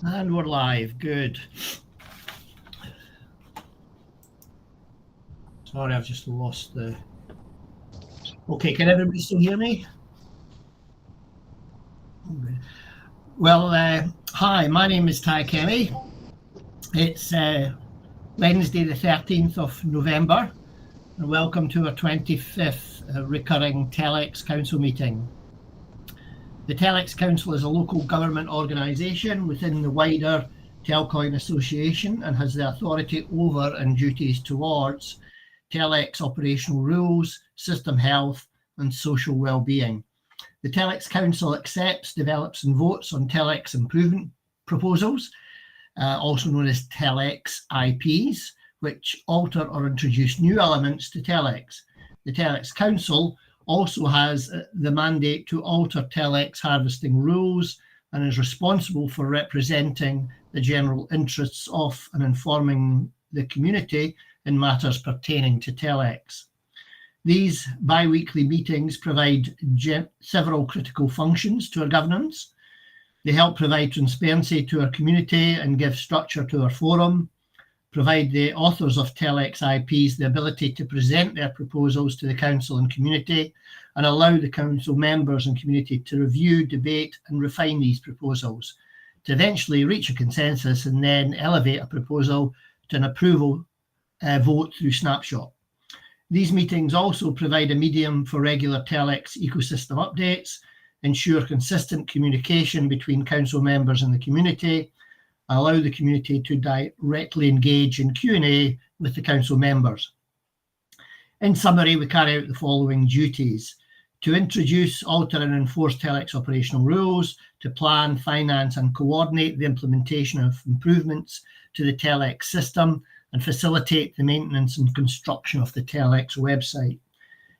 And we're live. Good. Sorry, I've just lost the... Okay, can everybody still hear me? Well, hi, my name is Ty Kenny. It's Wednesday the 13th of November, and welcome to our 25th recurring TELx Council meeting. The TELx Council is a local government organisation within the wider Telcoin Association and has the authority over and duties towards TELx operational rules, system health and social well-being. The TELx Council accepts, develops and votes on TELx improvement proposals, also known as TELx IPs, which alter or introduce new elements to TELx. The TELx Council also has the mandate to alter TELx harvesting rules and is responsible for representing the general interests of and informing the community in matters pertaining to TELx. These bi-weekly meetings provide several critical functions to our governance. They help provide transparency to our community and give structure to our forum, provide the authors of TELx IPs the ability to present their proposals to the council and community, and allow the council members and community to review, debate and refine these proposals to eventually reach a consensus and then elevate a proposal to an approval vote through snapshot. These meetings also provide a medium for regular TELx ecosystem updates, ensure consistent communication between council members and the community, allow the community to directly engage in Q&A with the council members. In summary, we carry out the following duties: to introduce, alter and enforce TELx operational rules, to plan, finance and coordinate the implementation of improvements to the TELx system and facilitate the maintenance and construction of the TELx website,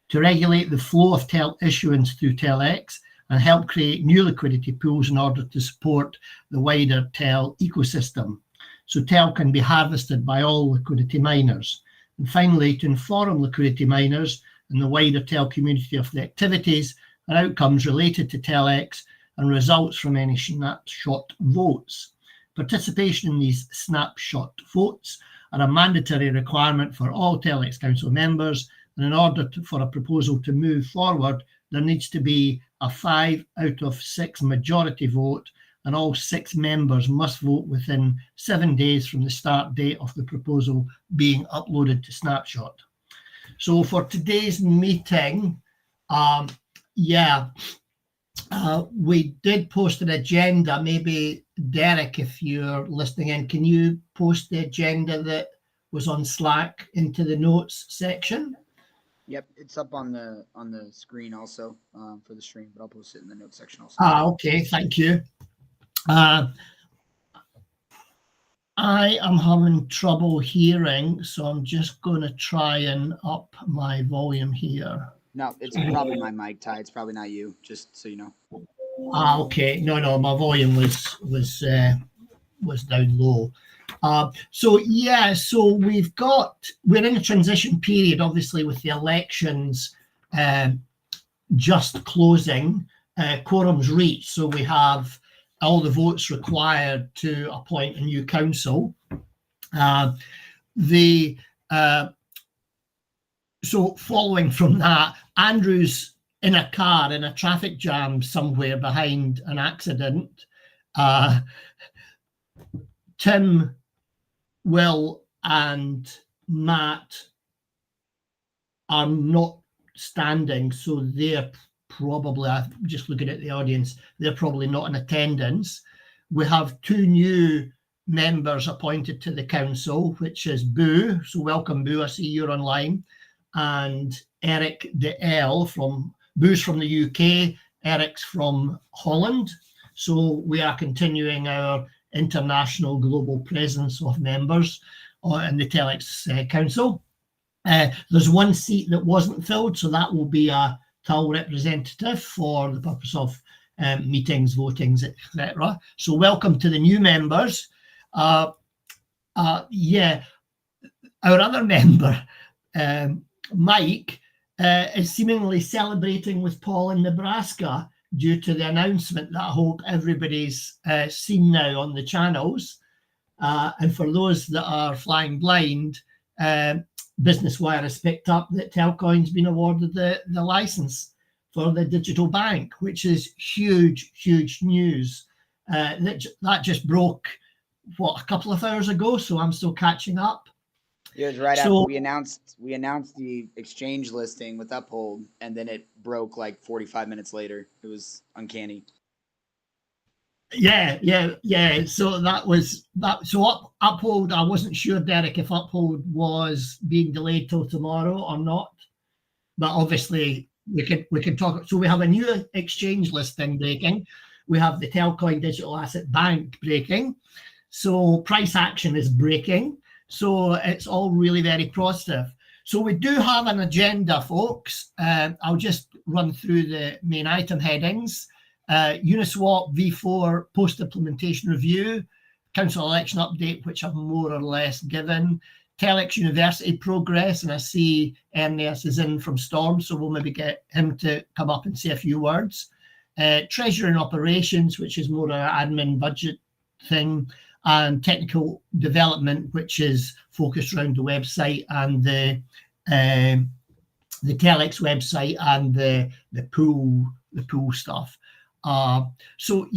to regulate the flow of TEL issuance through TELx and help create new liquidity pools in order to support the wider TEL ecosystem, so TEL can be harvested by all liquidity miners. And finally, to inform liquidity miners and the wider TEL community of the activities and outcomes related to TELx and results from any snapshot votes. Participation in these snapshot votes are a mandatory requirement for all TELx Council members, and in order for a proposal to move forward, there needs to be a 5 out of 6 majority vote, and all 6 members must vote within 7 days from the start date of the proposal being uploaded to Snapshot. So for today's meeting, we did post an agenda. Maybe Derek, if you're listening in, can you post the agenda that was on Slack into the notes section? Yep, it's up on the screen also for the stream, but I'll post it in the notes section also. Okay, thank you. I am having trouble hearing, so I'm just going to try and up my volume here. No, it's probably my mic, Ty. It's probably not you, just so you know. Okay. No, my volume was down low. So we're in a transition period, obviously, with the elections just closing, quorum's reached, so we have all the votes required to appoint a new council. So following from that, Andrew's in a car in a traffic jam somewhere behind an accident. Tim, Will and Matt are not standing, so they're probably, I'm just looking at the audience, they're probably not in attendance. We have 2 new members appointed to the council, which is Boo, so welcome Boo, I see you're online, and Eric de L from Boo's from the UK, Eric's from Holland. So we are continuing our international global presence of members in the TELx Council. There's 1 seat that wasn't filled, so that will be a TEL representative for the purpose of meetings, votings, etc. So welcome to the new members. Our other member, Mike, is seemingly celebrating with Paul in Nebraska due to the announcement that I hope everybody's seen now on the channels. And for those that are flying blind, Business Wire has picked up that Telcoin's been awarded the license for the digital bank, which is huge, huge news. That just broke, what, a couple of hours ago, so I'm still catching up. It was right after we announced the exchange listing with Uphold, and then it broke like 45 minutes later. It was uncanny. Yeah. So that was that. So Uphold, I wasn't sure, Derek, if Uphold was being delayed till tomorrow or not. But obviously we can talk. So we have a new exchange listing breaking. We have the Telcoin Digital Asset Bank breaking. So price action is breaking. So it's all really very positive. So we do have an agenda, folks. I'll just run through the main item headings. UNISWAP V4 post-implementation review, council election update, which I've more or less given, TELx University progress, and I see Erneas is in from Storm, so we'll maybe get him to come up and say a few words. Treasury Operations, which is more an admin budget thing, and technical development, which is focused around the website and the TELx website and the pool stuff. So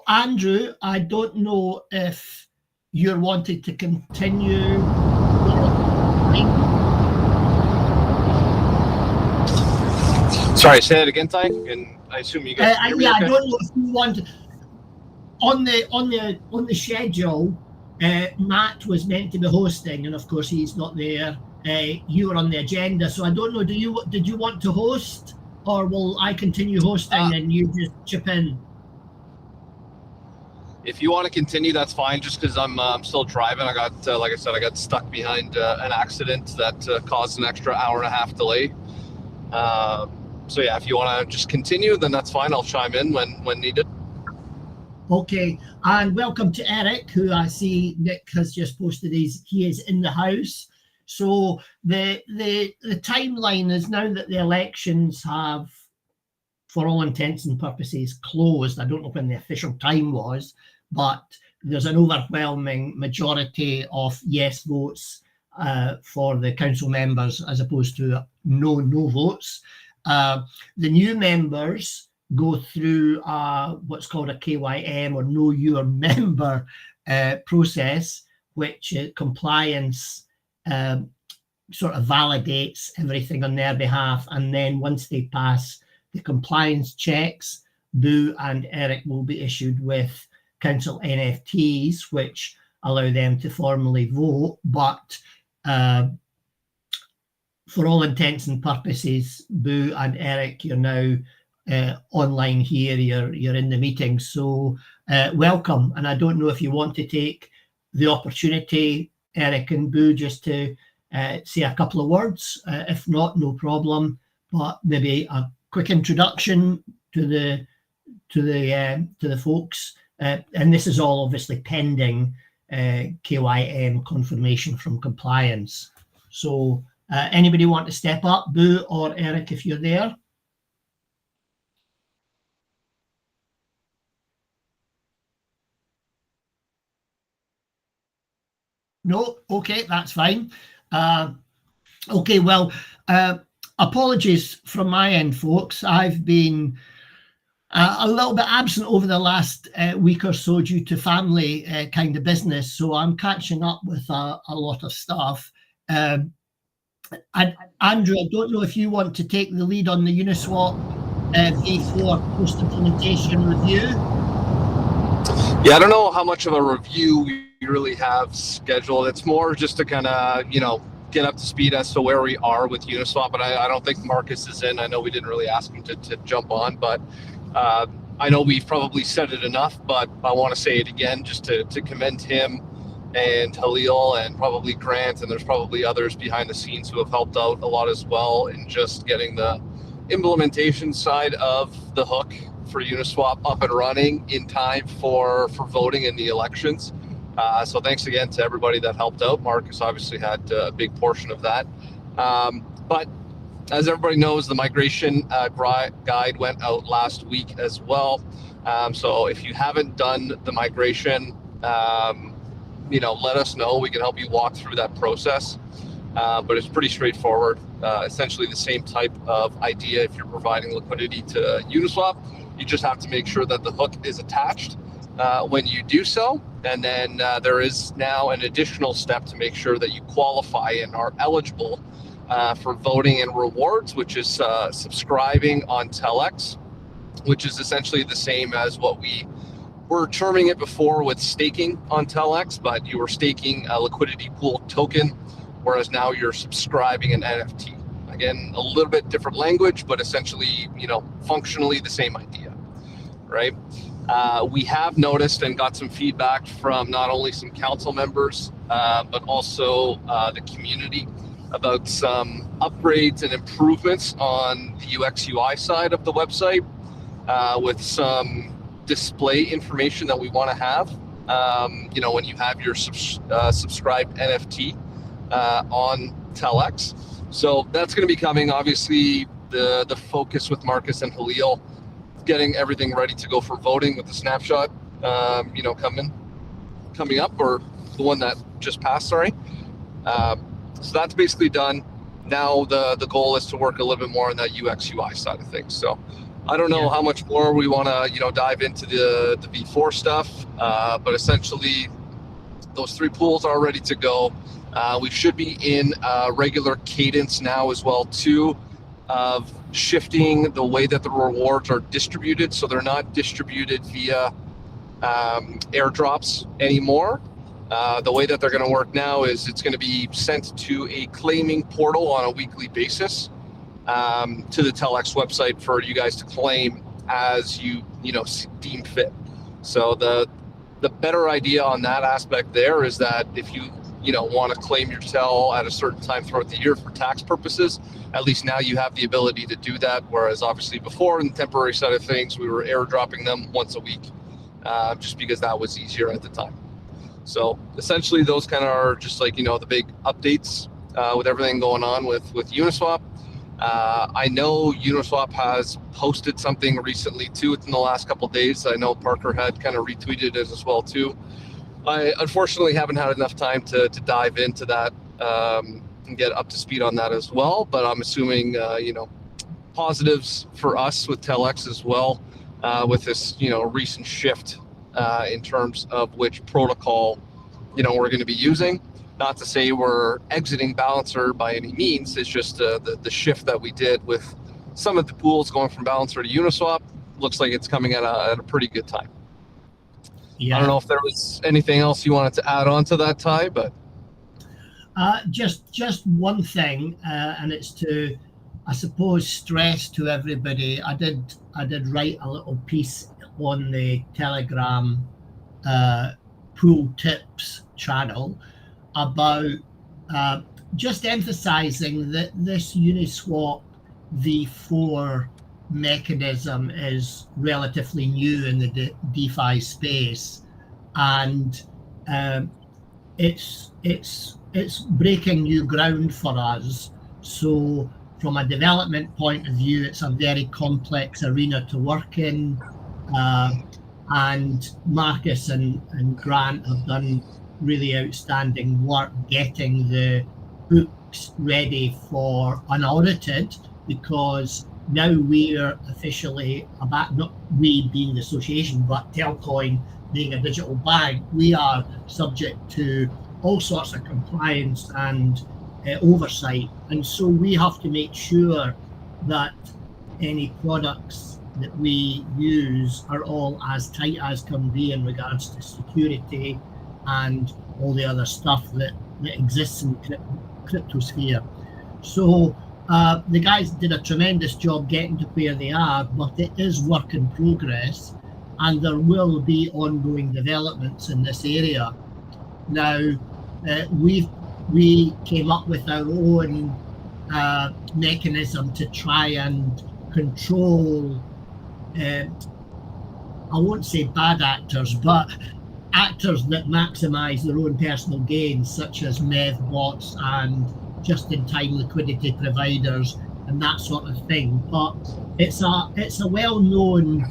Andrew, I don't know if you're wanting to continue. Sorry, say that again, Ty. And I assume you guys hear me okay? I don't know if you want on the schedule. Matt was meant to be hosting, and of course he's not there. You were on the agenda, so I don't know. Did you want to host? Or will I continue hosting and you just chip in? If you want to continue, that's fine. Just because I'm still driving. I got, like I said, I got stuck behind an accident that caused an extra hour-and-a-half delay. So yeah, if you want to just continue, then that's fine. I'll chime in when needed. Okay, and welcome to Eric, who I see Nick has just posted. He is in the house. So the timeline is now that the elections have, for all intents and purposes, closed. I don't know when the official time was, but there's an overwhelming majority of yes votes for the council members as opposed to no votes. The new members go through what's called a KYM, or Know Your Member process, which compliance sort of validates everything on their behalf, and then once they pass the compliance checks, Boo and Eric will be issued with council NFTs, which allow them to formally vote. But for all intents and purposes, Boo and Eric, you're now online here. You're in the meeting, so welcome. And I don't know if you want to take the opportunity, Eric and Boo, just to say a couple of words. If not, no problem. But maybe a quick introduction to the folks. And this is all obviously pending KYM confirmation from compliance. So anybody want to step up, Boo or Eric, if you're there? No? Okay, that's fine. Okay, well, apologies from my end, folks. I've been a little bit absent over the last week or so due to family kind of business, so I'm catching up with a lot of stuff. Andrew, I don't know if you want to take the lead on the UNISWAP V4 post-implementation review. Yeah, I don't know how much of a review we really have scheduled. It's more just to kind of, get up to speed as to where we are with UNISWAP. But I don't think Marcus is in. I know we didn't really ask him to jump on, but I know we've probably said it enough, but I want to say it again just to commend him and Halil and probably Grant, and there's probably others behind the scenes who have helped out a lot as well in just getting the implementation side of the hook for Uniswap up and running in time for voting in the elections. So thanks again to everybody that helped out. Marcus obviously had a big portion of that. But as everybody knows, the migration guide went out last week as well. So if you haven't done the migration, let us know. We can help you walk through that process. But it's pretty straightforward. Essentially the same type of idea. If you're providing liquidity to Uniswap, you just have to make sure that the hook is attached when you do so. And then there is now an additional step to make sure that you qualify and are eligible for voting and rewards, which is subscribing on TELx, which is essentially the same as what we were terming it before with staking on TELx, but you were staking a liquidity pool token, whereas now you're subscribing an NFT. Again, a little bit different language, but essentially, functionally the same idea, right? We have noticed and got some feedback from not only some council members, but also the community about some upgrades and improvements on the UX UI side of the website with some display information that we want to have. When you have your subscribed NFT on TELx. So that's going to be coming. Obviously, the focus with Marcus and Halil, getting everything ready to go for voting with the snapshot, coming up, or the one that just passed, sorry. So that's basically done. Now the goal is to work a little bit more on that UX UI side of things. So I don't know how much more we want to, dive into the V4 stuff, but essentially those 3 pools are ready to go. We should be in a regular cadence now as well too, of shifting the way that the rewards are distributed. So they're not distributed via airdrops anymore. The way that they're going to work now is it's going to be sent to a claiming portal on a weekly basis to the TELx website for you guys to claim as you deem fit. So the better idea on that aspect there is that if you want to claim your TEL at a certain time throughout the year for tax purposes, at least now you have the ability to do that. Whereas obviously before, in the temporary side of things, we were airdropping them once a week, just because that was easier at the time. So essentially those kind of are just like, the big updates with everything going on with Uniswap. I know Uniswap has posted something recently too within the last couple of days. I know Parker had kind of retweeted it as well too. I unfortunately haven't had enough time to dive into that and get up to speed on that as well, but I'm assuming positives for us with TELx as well, with this recent shift in terms of which protocol we're going to be using. Not to say we're exiting Balancer by any means. It's just the shift that we did with some of the pools going from Balancer to Uniswap. Looks like it's coming at a pretty good time. Yeah. I don't know if there was anything else you wanted to add on to that, Ty, but just one thing, and it's to, I suppose, stress to everybody. I did write a little piece on the Telegram pool tips channel about just emphasizing that this Uniswap V4 mechanism is relatively new in the DeFi space, and it's breaking new ground for us. So from a development point of view, it's a very complex arena to work in, and Marcus and Grant have done really outstanding work getting the books ready for unaudited, because now we're officially not we being the association, but Telcoin being a digital bank, we are subject to all sorts of compliance and oversight. And so we have to make sure that any products that we use are all as tight as can be in regards to security and all the other stuff that exists in the crypto sphere. So the guys did a tremendous job getting to where they are, but it is work in progress, and there will be ongoing developments in this area. Now, we came up with our own mechanism to try and control, I won't say bad actors, but actors that maximize their own personal gains, such as MEV bots and just-in-time liquidity providers and that sort of thing. But it's a well-known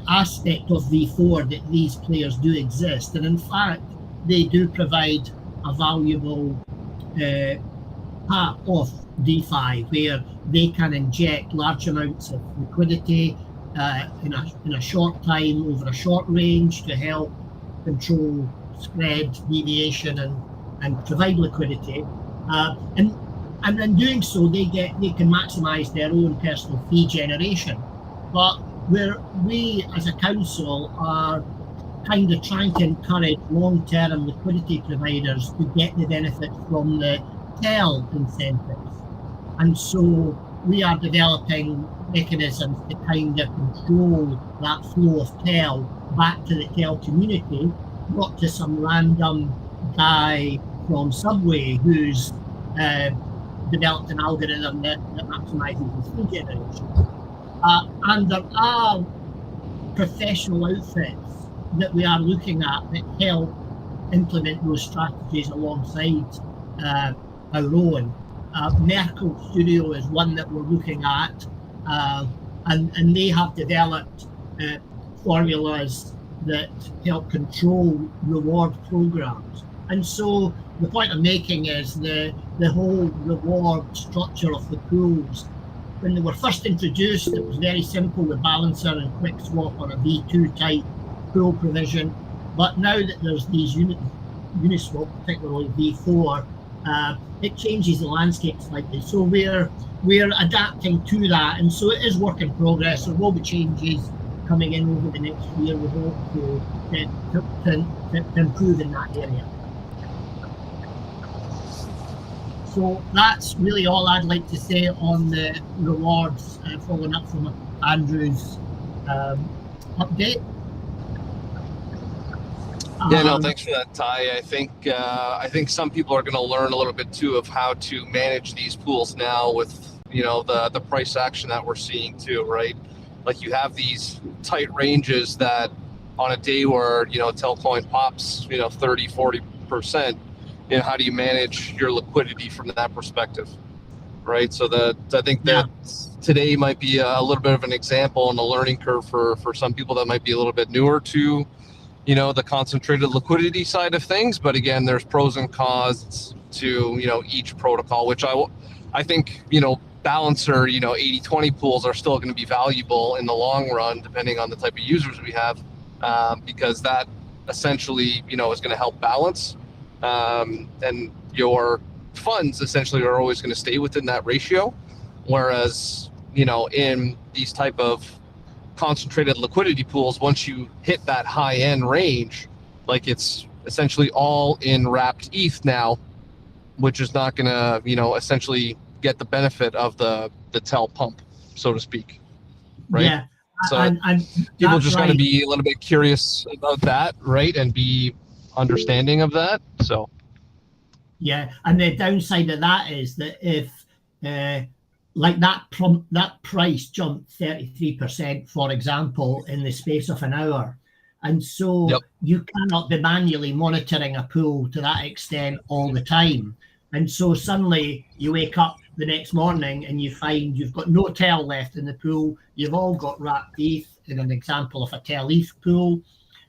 aspect of V4 that these players do exist, and in fact they do provide a valuable part of DeFi where they can inject large amounts of liquidity in a short time over a short range to help control spread deviation and provide liquidity, and in doing so they can maximize their own personal fee generation. But where we as a council are kind of trying to encourage long-term liquidity providers to get the benefit from the TEL incentives, and so we are developing mechanisms to kind of control that flow of TEL back to the TEL community, not to some random guy from Subway who's developed an algorithm that maximizes his fee generation. And there are professional outfits that we are looking at that help implement those strategies alongside our own. Merkle Studio is one that we're looking at, and they have developed formulas that help control reward programs. And so the point I'm making is the whole reward structure of the pools. When they were first introduced, it was very simple with balancer and quick swap on a V2 type pool provision. But now that there's these UNISWAP, particularly V4, it changes the landscape slightly. So we're adapting to that, and so it is work in progress. There will be changes coming in over the next year. We hope to improve in that area. So that's really all I'd like to say on the rewards, following up from Andrew's update. Yeah, no, thanks for that, Ty. I think some people are going to learn a little bit too of how to manage these pools now with the price action that we're seeing too, right? Like you have these tight ranges that on a day where Telcoin pops 30-40%. How do you manage your liquidity from that perspective, right? So I think that today might be a little bit of an example and a learning curve for some people that might be a little bit newer to the concentrated liquidity side of things. But again, there's pros and cons to each protocol, which I think balancer 80-20 pools are still going to be valuable in the long run, depending on the type of users we have, because that essentially is going to help balance. And your funds essentially are always going to stay within that ratio, whereas in these type of concentrated liquidity pools, once you hit that high end range, like it's essentially all in wrapped ETH now, which is not going to essentially get the benefit of the TEL pump, so to speak, right? Yeah. So and people just got to be a little bit curious about that, right, and be understanding of that. So yeah, and the downside of that is that if like that price jumped 33%, for example, in the space of an hour, and so you cannot be manually monitoring a pool to that extent all the time, and so suddenly you wake up the next morning and you find you've got no TEL left in the pool. You've all got wrapped ETH in an example of a TEL ETH pool.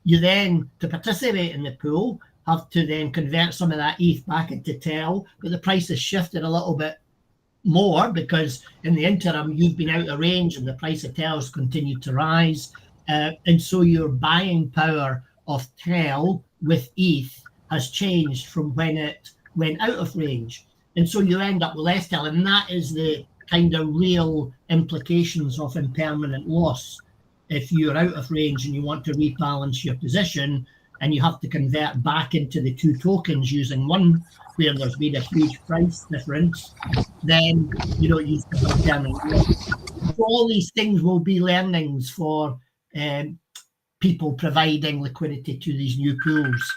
You then, to participate in the pool, have to then convert some of that ETH back into TEL, but the price has shifted a little bit more because in the interim you've been out of range and the price of TEL has continued to rise, and so your buying power of TEL with ETH has changed from when it went out of range, and so you end up with less TEL, and that is the kind of real implications of impermanent loss. If you're out of range and you want to rebalance your position and you have to convert back into the two tokens using one where there's been a huge price difference, then you don't use the impermanent loss. So all these things will be learnings for people providing liquidity to these new pools.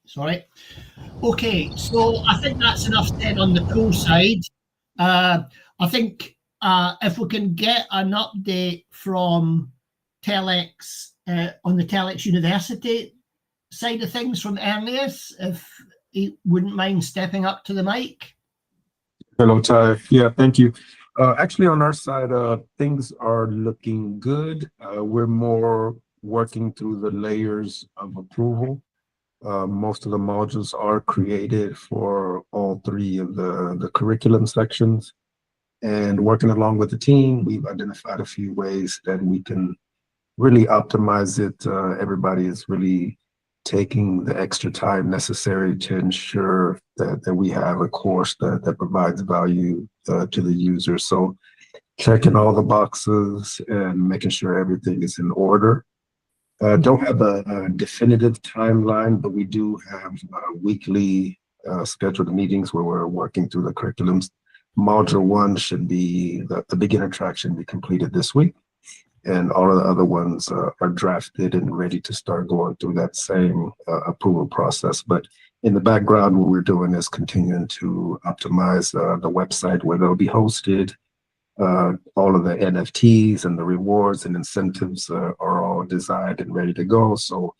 Sorry. Okay, so I think that's enough said on the pool side. I think if we can get an update from TELx on the TELx University side of things from Ernius, if he wouldn't mind stepping up to the mic. Hello, Ty. Yeah, thank you. Actually, on our side, things are looking good. We're more working through the layers of approval. Most of the modules are created for all three of the curriculum sections. And working along with the team, we've identified a few ways that we can really optimize it. Everybody is really taking the extra time necessary to ensure that we have a course that provides value to the user. So checking all the boxes and making sure everything is in order. Don't have a definitive timeline, but we do have weekly scheduled meetings where we're working through the curriculums. Module 1 should be the beginner track should be completed this week, and all of the other ones are drafted and ready to start going through that same approval process. But in the background, what we're doing is continuing to optimize the website where they'll be hosted. All of the NFTs and the rewards and incentives are all designed and ready to go. So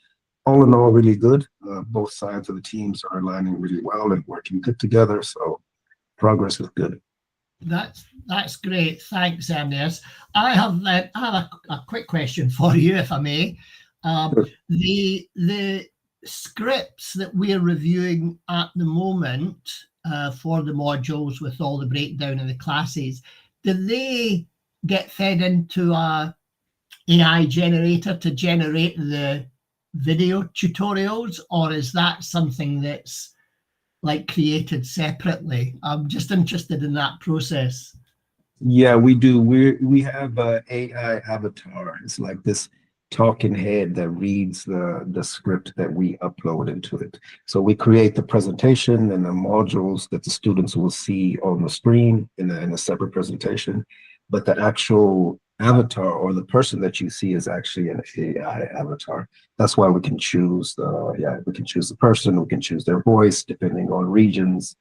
all in all, really good. Both sides of the teams are aligning really well and working good together. So progress is good. That's great. Thanks, Ernest. I have a quick question for you, if I may. Sure. The scripts that we're reviewing at the moment for the modules with all the breakdown of the classes, do they get fed into a AI generator to generate the video tutorials, or is that something that's like created separately? I'm just interested in that process. Yeah, we do. We have a AI avatar. It's like this talking head that reads the script that we upload into it. So we create the presentation and the modules that the students will see on the screen in a separate presentation, but the actual avatar or the person that you see is actually an AI avatar. That's why we can choose we can choose the person, we can choose their voice depending on regions.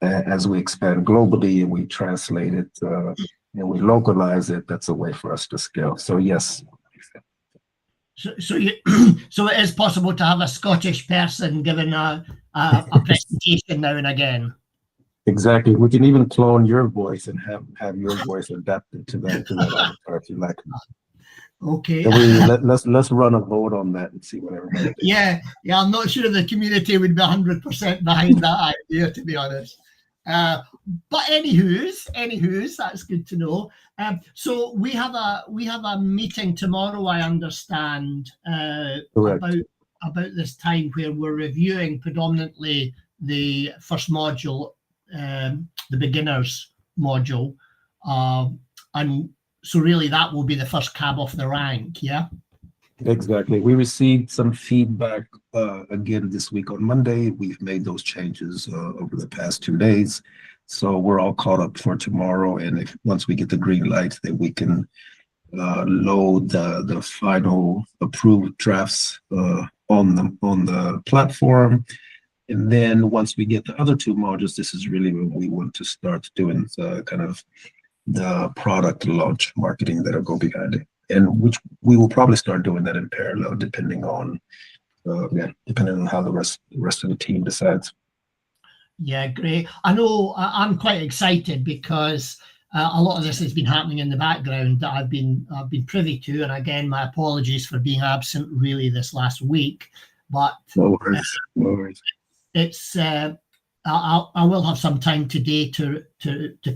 As we expand globally and we translate it and we localize it, that's a way for us to scale. So yes. So it is possible to have a Scottish person giving a presentation now and again. Exactly. We can even clone your voice and have your voice adapted to that avatar if you like. Okay. Let's run a vote on that and see what everybody thinks. Yeah. I'm not sure the community would be 100% behind that idea, to be honest. But anywho's, that's good to know. So we have a meeting tomorrow, I understand, about this time where we're reviewing predominantly the first module, the beginners module, and so really that will be the first cab off the rank, yeah? Exactly. We received some feedback again this week on Monday. We've made those changes over the past 2 days. So we're all caught up for tomorrow. And once we get the green light, then we can load the final approved drafts on the platform. And then once we get the other 2 modules, this is really when we want to start doing the product launch marketing that'll go behind it. And which we will probably start doing that in parallel, depending on how the rest of the team decides. Yeah, great. I know I'm quite excited because a lot of this has been happening in the background that I've been privy to. And again, my apologies for being absent really this last week. But no worries. It's I will have some time today to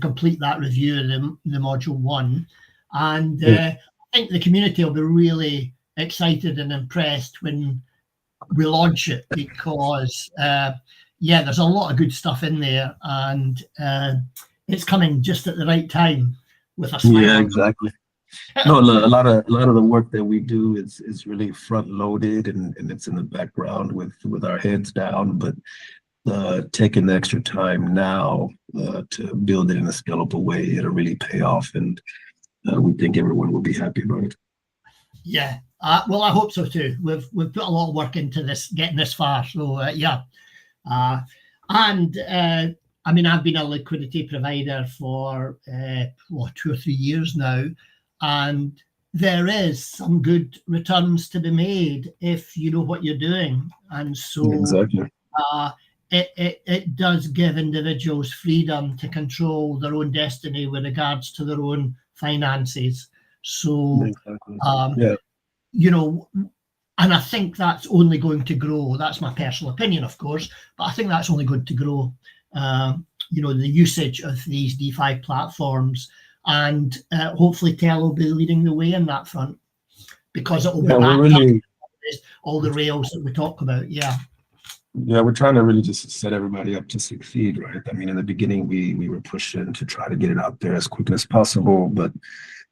complete that review of the module 1, and I think the community will be really excited and impressed when we launch it, because there's a lot of good stuff in there, and it's coming just at the right time with a smile. Yeah, exactly. No, a lot of the work that we do is really front loaded and it's in the background with our heads down, but taking the extra time now to build it in a scalable way, it'll really pay off, and we think everyone will be happy about it. Yeah, well, I hope so too. We've put a lot of work into this, getting this far. So I mean, I've been a liquidity provider for 2 or 3 years now, and there is some good returns to be made if you know what you're doing. And so exactly. it does give individuals freedom to control their own destiny with regards to their own finances. So, Exactly. Yeah. you know, and I think that's only going to grow. That's my personal opinion, of course, but I think that's only going to grow. The usage of these DeFi platforms, and hopefully Tel will be leading the way in that front, because it will be backed up all the rails that we talk about. Yeah, we're trying to really just set everybody up to succeed, right? I mean, in the beginning, we were pushing to try to get it out there as quickly as possible, but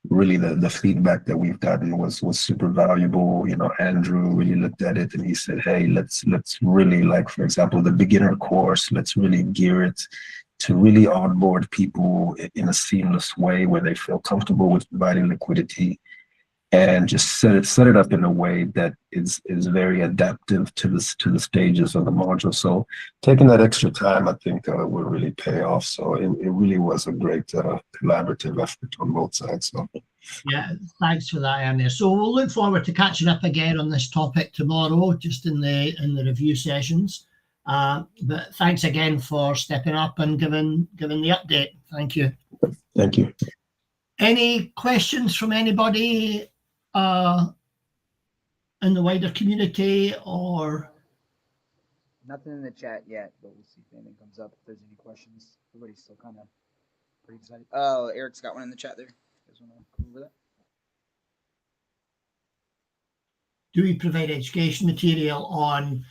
really the feedback that we've gotten was super valuable. Andrew really looked at it and he said, hey, let's really, like, for example, the beginner course, let's really gear it to really onboard people in a seamless way where they feel comfortable with providing liquidity, and just set it up in a way that is very adaptive to the stages of the module. So taking that extra time, I think will really pay off. So it really was a great collaborative effort on both sides. So yeah, thanks for that, Ernest. So we'll look forward to catching up again on this topic tomorrow, just in the review sessions. But thanks again for stepping up and giving the update. Thank you. Thank you. Any questions from anybody in the wider community, or? Nothing in the chat yet, but we'll see if anything comes up. If there's any questions, everybody's still kind of pretty excited. Oh, Eric's got one in the chat there. You guys want to come over that? Do we provide education material on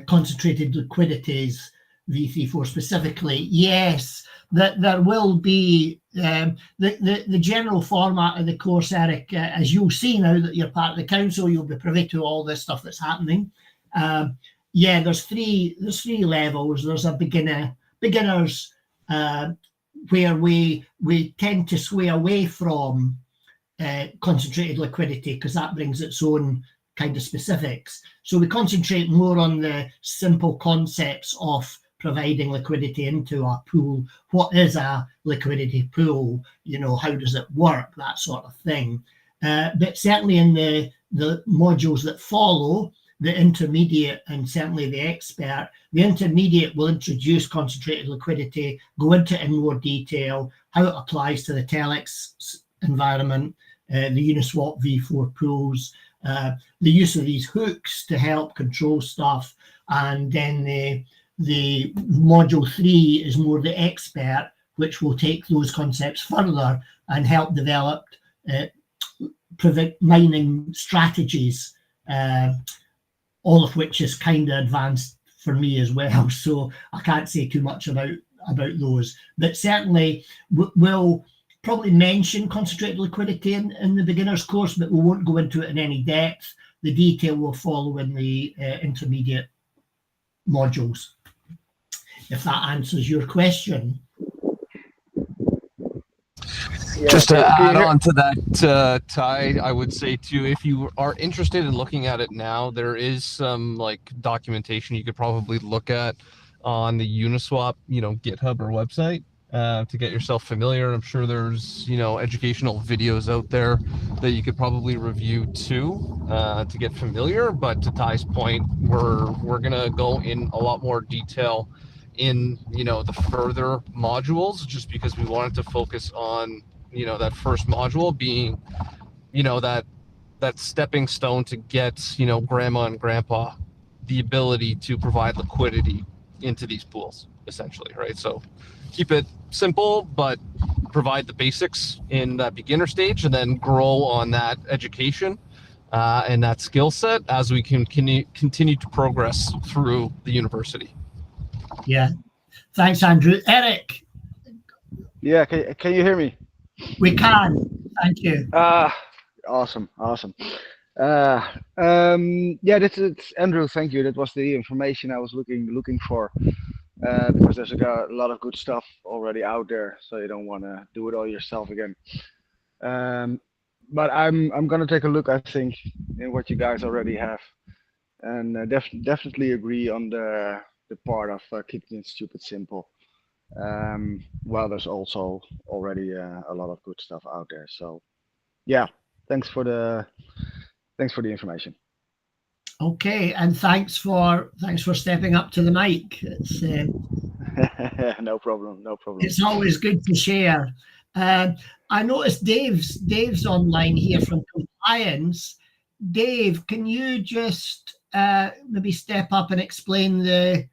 concentrated liquidities, V34 specifically? Yes, there will be the general format of the course, Eric. As you'll see now that you're part of the council, you'll be privy to all this stuff that's happening. There's three levels. There's a beginners where we tend to sway away from concentrated liquidity, because that brings its own kind of specifics. So we concentrate more on the simple concepts of providing liquidity into a pool. What is a liquidity pool? How does it work? That sort of thing. But certainly in the modules that follow, the intermediate and certainly the expert, the intermediate will introduce concentrated liquidity, go into it in more detail, how it applies to the TELx environment, the Uniswap v4 pools, the use of these hooks to help control stuff. And then the module 3 is more the expert, which will take those concepts further and help develop mining strategies, all of which is kind of advanced for me as well. So I can't say too much about those, but certainly we'll probably mention concentrated liquidity in the beginner's course, but we won't go into it in any depth. The detail will follow in the intermediate modules, if that answers your question. Yeah, just to add on to that, Ty, I would say too, if you are interested in looking at it now, there is some documentation you could probably look at on the Uniswap, GitHub or website to get yourself familiar. I'm sure there's educational videos out there that you could probably review too to get familiar. But to Ty's point, we're gonna go in a lot more detail in the further modules, just because we wanted to focus on that first module being that stepping stone to get grandma and grandpa the ability to provide liquidity into these pools, essentially, right? So keep it simple, but provide the basics in that beginner stage, and then grow on that education and that skill set as we can continue to progress through the university. Yeah, thanks, Andrew. Eric. Yeah, can you hear me? We can. Thank you. Awesome. Yeah, it's Andrew. Thank you. That was the information I was looking for. Because there's a lot of good stuff already out there, so you don't want to do it all yourself again. But I'm gonna take a look, I think, in what you guys already have, and definitely agree on the part of keeping it stupid simple. While there's also already a lot of good stuff out there. So yeah, thanks for the information. Okay, and thanks for stepping up to the mic. No problem. No problem. It's always good to share. I noticed Dave's online here from compliance. Dave, can you just maybe step up and explain the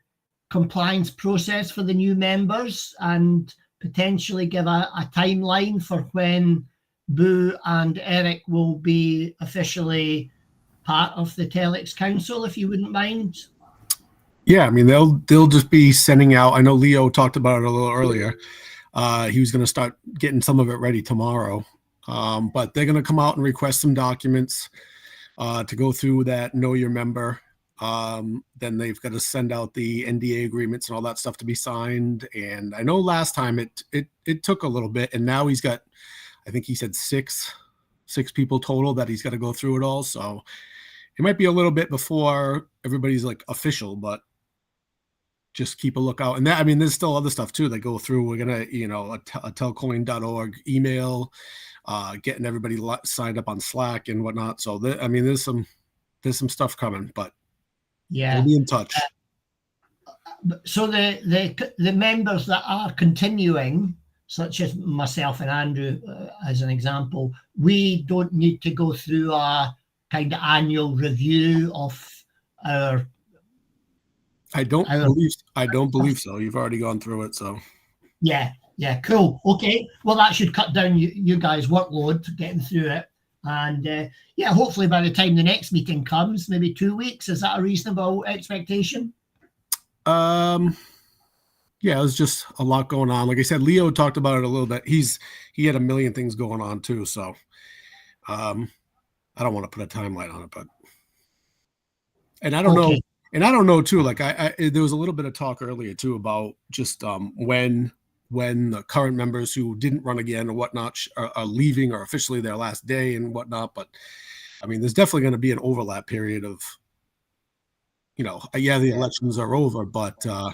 compliance process for the new members and potentially give a timeline for when Boo and Eric will be officially part of the TELx Council, if you wouldn't mind? Yeah, I mean, they'll just be sending out. I know Leo talked about it a little earlier. He was going to start getting some of it ready tomorrow, but they're going to come out and request some documents to go through that Know Your Member. Then they've got to send out the NDA agreements and all that stuff to be signed. And I know last time it took a little bit, and now he's got, I think he said six people total that he's got to go through it all. So it might be a little bit before everybody's like official, but just keep a lookout. And that, I mean, there's still other stuff too that go through. We're gonna, a telcoin.org email, getting everybody signed up on Slack and whatnot. So I mean, there's some stuff coming, but yeah, we'll be in touch. So the members that are continuing, such as myself and Andrew, as an example, we don't need to go through a kind of annual review of our. I don't believe so. You've already gone through it, so. Yeah, cool. Okay, well that should cut down you guys' workload getting through it, and yeah, hopefully by the time the next meeting comes, maybe 2 weeks. Is that a reasonable expectation? Yeah, there's just a lot going on. Like I said, Leo talked about it a little bit. He had a million things going on too, so I don't want to put a timeline on it, but and I don't know. And I don't know too, like there was a little bit of talk earlier too about just when the current members who didn't run again or whatnot are leaving or officially their last day and whatnot. But I mean, there's definitely going to be an overlap period of, the elections are over, but the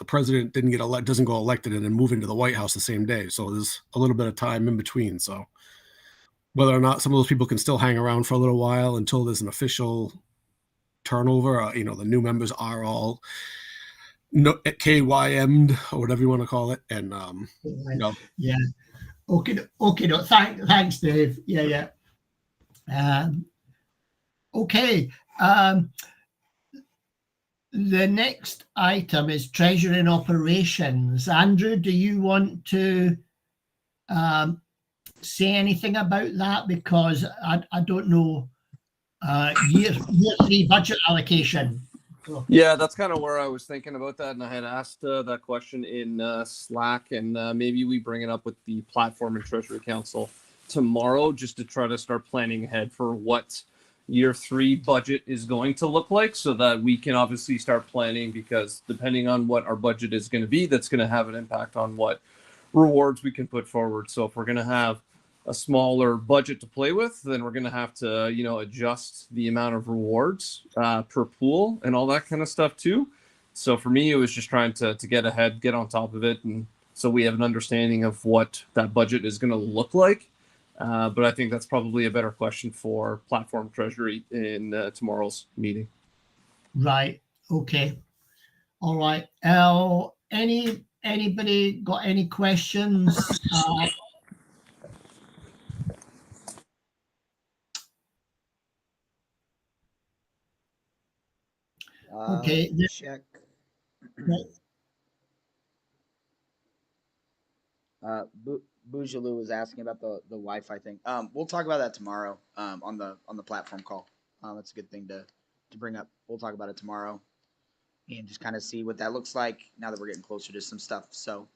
president doesn't go elected and then move into the White House the same day. So there's a little bit of time in between. So whether or not some of those people can still hang around for a little while until there's an official turnover, the new members are all KYM'd or whatever you want to call it, and yeah, okay, no, thanks, Dave. Yeah. Okay. The next item is Treasury Operations. Andrew, do you want to say anything about that? Because I don't know. Year 3 budget allocation. Yeah, that's kind of where I was thinking about that, and I had asked that question in Slack, and maybe we bring it up with the Platform and Treasury Council tomorrow, just to try to start planning ahead for what year 3 budget is going to look like, so that we can obviously start planning, because depending on what our budget is going to be, that's going to have an impact on what rewards we can put forward. So if we're going to have a smaller budget to play with, then we're going to have to, adjust the amount of rewards per pool and all that kind of stuff too. So for me, it was just trying to get ahead, get on top of it, and so we have an understanding of what that budget is going to look like. But I think that's probably a better question for Platform Treasury in tomorrow's meeting. Right. Okay. All right. Anybody got any questions? Okay. Check. Boujalou was asking about the Wi-Fi thing. We'll talk about that tomorrow on the platform call. That's a good thing to bring up. We'll talk about it tomorrow and just kind of see what that looks like now that we're getting closer to some stuff. So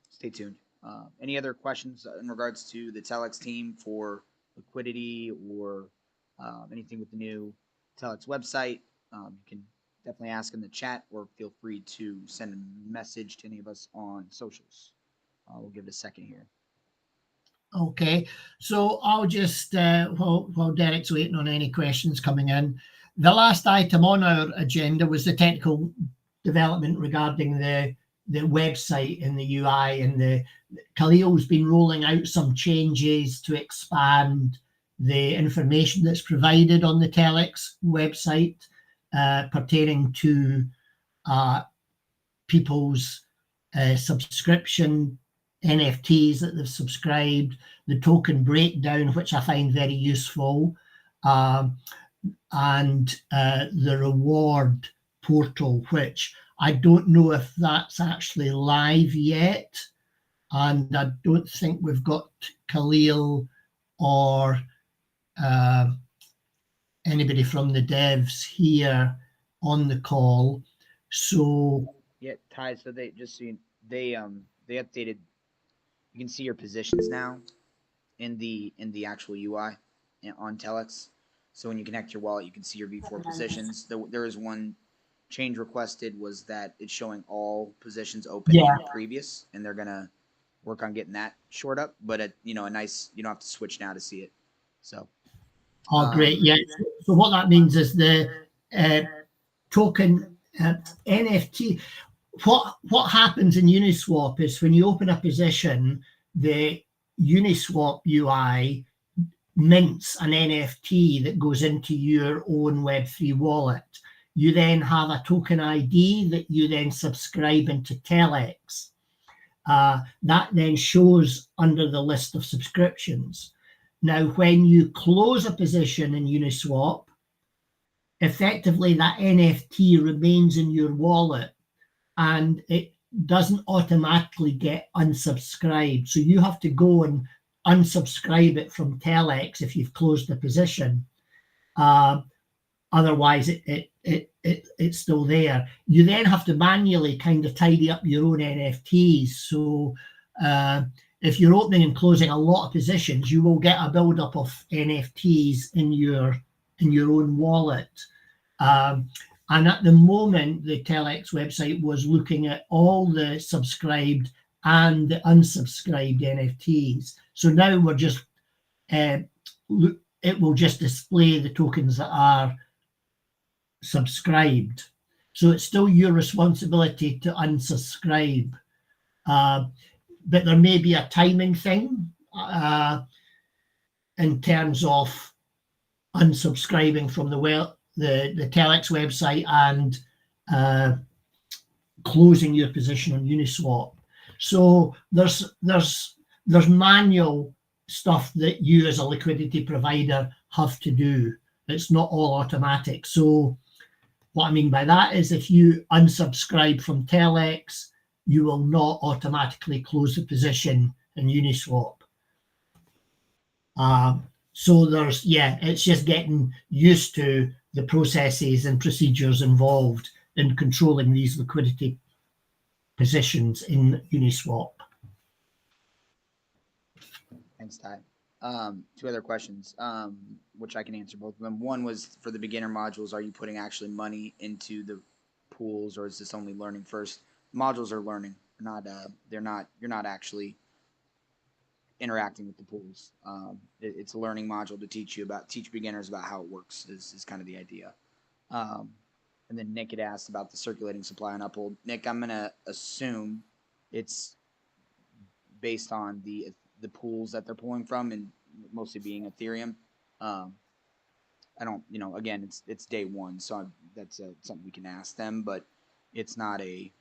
stay tuned. Any other questions in regards to the TELx team for liquidity or anything with the new TELx website? You can definitely ask in the chat, or feel free to send a message to any of us on socials. We'll give it a second here. Okay, so I'll just, while Derek's waiting on any questions coming in, the last item on our agenda was the technical development regarding the website and the UI, and Khalil's been rolling out some changes to expand the information that's provided on the TELx website pertaining to people's subscription NFTs that they've subscribed, the token breakdown, which I find very useful, and the reward portal, which I don't know if that's actually live yet. And I don't think we've got Khalil or anybody from the devs here on the call. So yeah, Ty. So they they updated. You can see your positions now in the actual UI on TELx. So when you connect your wallet, you can see your V4 positions. There is one change requested, was that it's showing all positions open in your previous, and they're gonna work on getting that short up. But a nice, you don't have to switch now to see it. So. Oh, great. Yeah. So what that means is the token NFT. What happens in Uniswap is when you open a position, the Uniswap UI mints an NFT that goes into your own Web3 wallet. You then have a token ID that you then subscribe into TELx. That then shows under the list of subscriptions. Now, when you close a position in Uniswap, effectively that NFT remains in your wallet and it doesn't automatically get unsubscribed. So you have to go and unsubscribe it from TELx if you've closed the position. Otherwise, it's still there. You then have to manually kind of tidy up your own NFTs. So if you're opening and closing a lot of positions, you will get a buildup of NFTs in your own wallet. And at the moment, the TELx website was looking at all the subscribed and the unsubscribed NFTs. So now we're just, it will just display the tokens that are subscribed. So it's still your responsibility to unsubscribe. But there may be a timing thing in terms of unsubscribing from the TELx website and closing your position on Uniswap. So there's manual stuff that you as a liquidity provider have to do. It's not all automatic. So what I mean by that is if you unsubscribe from TELx, you will not automatically close the position in Uniswap. So it's just getting used to the processes and procedures involved in controlling these liquidity positions in Uniswap. Thanks, Ty. Two other questions, which I can answer both of them. One was for the beginner modules. Are you putting actually money into the pools, or is this only learning first? Modules are learning, you're not actually interacting with the pools. It's a learning module to teach beginners about how it works is kind of the idea. And then Nick had asked about the circulating supply on Uphold. Nick, I'm gonna assume it's based on the pools that they're pulling from, and mostly being Ethereum. I don't, again, it's day one, so that's something we can ask them, but it's not a.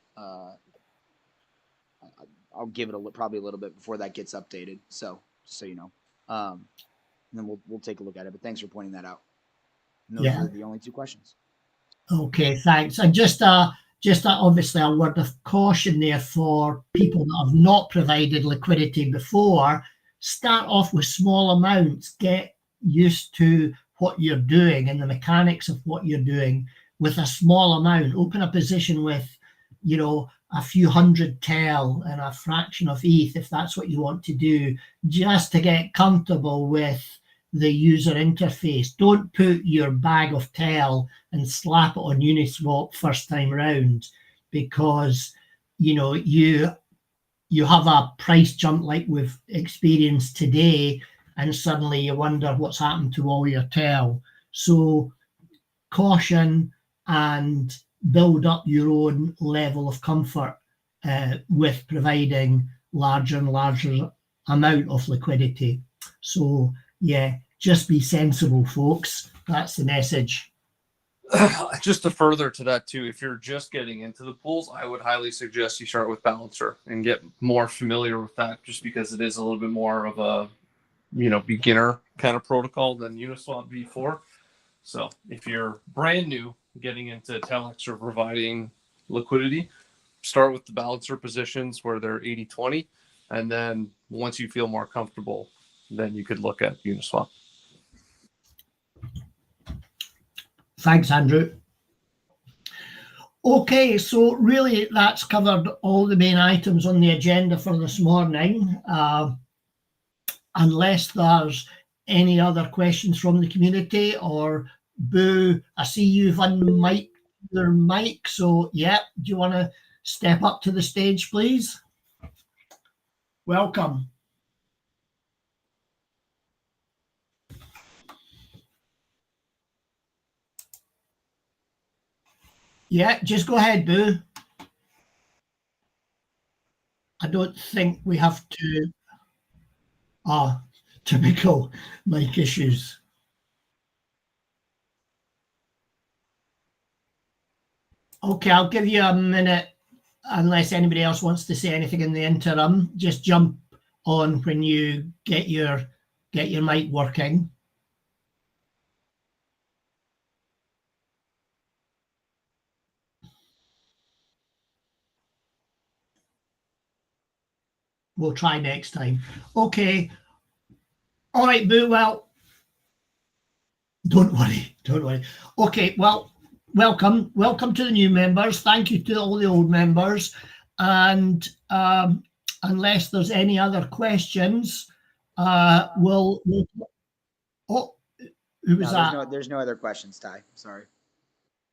I'll give it probably a little bit before that gets updated. So just so you know, and then we'll take a look at it. But thanks for pointing that out. And those are the only two questions. Okay, thanks. And just obviously a word of caution there for people that have not provided liquidity before. Start off with small amounts. Get used to what you're doing and the mechanics of what you're doing with a small amount. Open a position with, a few hundred TEL and a fraction of ETH, if that's what you want to do, just to get comfortable with the user interface. Don't put your bag of TEL and slap it on Uniswap first time round, because you have a price jump like we've experienced today, and suddenly you wonder what's happened to all your TEL. So caution and build up your own level of comfort with providing larger and larger amount of liquidity. So just be sensible, folks. That's the message. Just to further to that too, if you're just getting into the pools, I would highly suggest you start with Balancer and get more familiar with that, just because it is a little bit more of a, you know, beginner kind of protocol than Uniswap v4. So if you're brand new getting into TELx or providing liquidity, start with the Balancer positions where they're 80-20, and then once you feel more comfortable, then you could look at Uniswap. Thanks, Andrew. Okay, so really that's covered all the main items on the agenda for this morning. Unless there's any other questions from the community, or Boo, I see you've unmiked your mic, so yeah, do you want to step up to the stage, please? Welcome. Yeah, just go ahead, Boo. I don't think we have to. Typical mic issues. Okay, I'll give you a minute, unless anybody else wants to say anything in the interim. Just jump on when you get your mic working. We'll try next time. Okay. All right, Boo. Well, don't worry. Okay, well, welcome to the new members. Thank you to all the old members. And unless there's any other questions, we'll oh, who was that? There's no other questions, Ty. Sorry.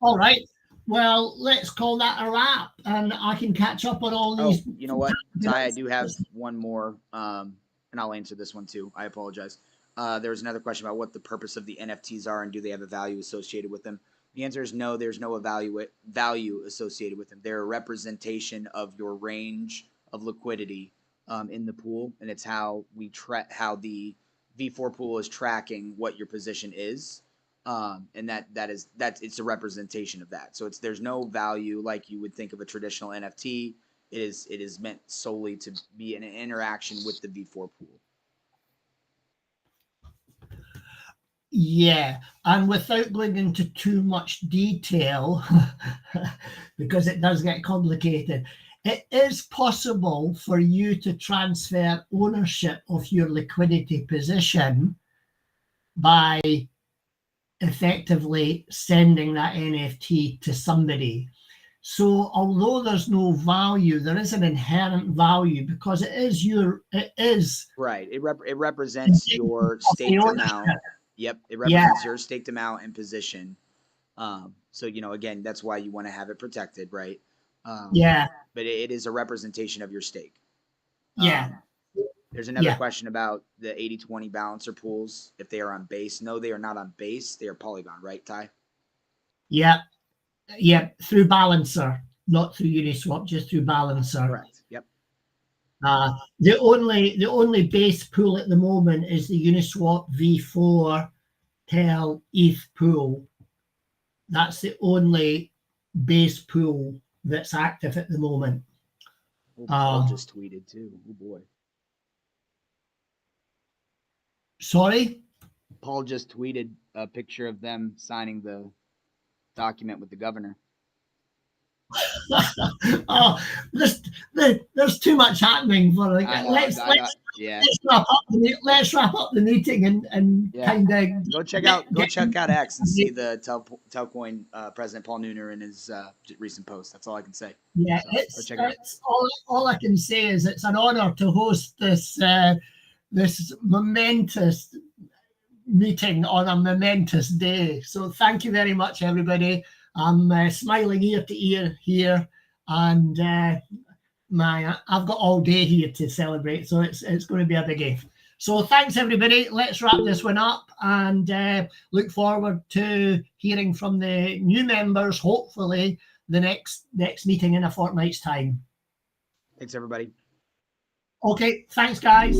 All right. Well, let's call that a wrap, and I can catch up on all these. Oh, you know what, Ty? I do have one more, and I'll answer this one too. I apologize. There was another question about what the purpose of the NFTs are and do they have a value associated with them. The answer is no. There's no value associated with them. They're a representation of your range of liquidity in the pool, and it's how we how the V4 pool is tracking what your position is. And that's it's a representation of that. So there's no value like you would think of a traditional NFT. It is meant solely to be an interaction with the V4 pool. Yeah, and without going into too much detail, because it does get complicated, it is possible for you to transfer ownership of your liquidity position by effectively sending that NFT to somebody. So although there's no value, there is an inherent value because it is right. It represents your staked amount. Yep, it represents your staked amount and position. So again, that's why you want to have it protected, right? But it is a representation of your stake. There's another question about the 80-20 balancer pools, if they are on base. No, they are not on base. They are Polygon, right, Ty? Yeah, through Balancer, not through Uniswap, just through Balancer. Correct. Yep. The only base pool at the moment is the Uniswap V4 TEL ETH pool. That's the only base pool that's active at the moment. Paul just tweeted too. Oh boy. Sorry? Paul just tweeted a picture of them signing the document with the governor. There's too much happening for let's wrap up the meeting and kind of go check out X and see the Telcoin President Paul Nooner in his recent post. That's all I can say. Yeah, so it's all I can say is it's an honor to host this this momentous meeting on a momentous day. So thank you very much, everybody. I'm smiling ear to ear here, and I've got all day here to celebrate, so it's going to be a biggie. So thanks, everybody. Let's wrap this one up and look forward to hearing from the new members, hopefully, the next meeting in a fortnight's time. Thanks, everybody. Okay, thanks, guys.